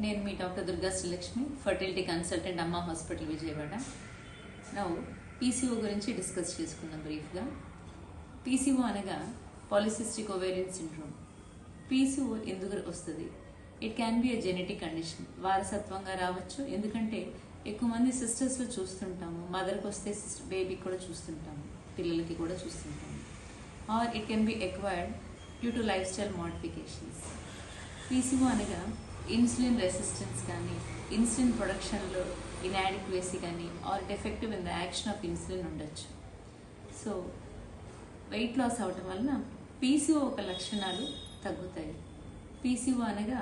నేను మీ doctor Durga Srilakshmi, fertility consultant Amma hospital Vijayawada. Now PCO గురించి డిస్కస్ చేసుకుందాం బ్రీఫ్గా. పీసీఓ అనగా పాలిసిస్టిక్ ఓవేరియన్ సిండ్రోమ్. పీసీఓ ఎందుకు వస్తుంది? It can be a genetic condition, వారసత్వంగా రావచ్చు. ఎందుకంటే ఎక్కువ మంది సిస్టర్స్లో చూస్తుంటాము, మదర్కి వస్తే బేబీకి కూడా చూస్తుంటాము, పిల్లలకి కూడా చూస్తుంటాము. Or it can be acquired due to lifestyle modifications. PCO అనగా ఇన్సులిన్ రెసిస్టెన్స్ కానీ, ఇన్సులిన్ ప్రొడక్షన్లో ఇన్యాడిక్వేసీ కానీ, or defective in the action of insulin ఉండొచ్చు. సో వెయిట్ లాస్ అవటం వలన పీసీఓ ఒక లక్షణాలు తగ్గుతాయి. పీసీఓ అనగా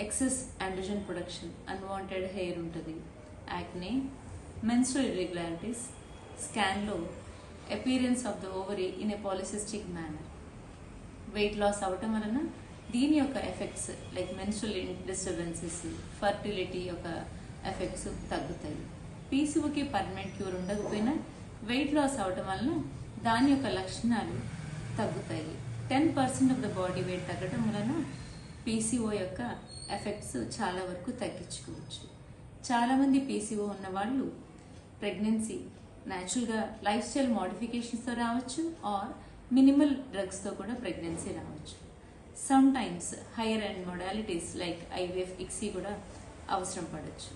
excess androgen production, unwanted hair ఉంటుంది, యాక్నే, మెన్స్ట్రువల్ ఇర్రెగ్యులారిటీస్, స్కాన్లో appearance of the ovary in a polycystic manner. Weight loss అవటం వలన దీని యొక్క effects like menstrual disturbances, fertility యొక్క ఎఫెక్ట్స్ తగ్గుతాయి. పీసీఓకి పర్మనెంట్ క్యూర్ ఉండకపోయినా వెయిట్ లాస్ అవటం వలన దాని యొక్క లక్షణాలు తగ్గుతాయి. 10% ఆఫ్ ద బాడీ వెయిట్ తగ్గడం వలన పీసీఓ యొక్క ఎఫెక్ట్స్ చాలా వరకు తగ్గించుకోవచ్చు. చాలామంది పీసీఓ ఉన్న వాళ్ళు ప్రెగ్నెన్సీ న్యాచురల్గా లైఫ్ స్టైల్ మోడిఫికేషన్స్తో రావచ్చు, ఆర్ మినిమల్ డ్రగ్స్తో కూడా ప్రెగ్నెన్సీ రావచ్చు. Some times hire and modalities like IVF, ICSI కూడా అవసరం పడవచ్చు.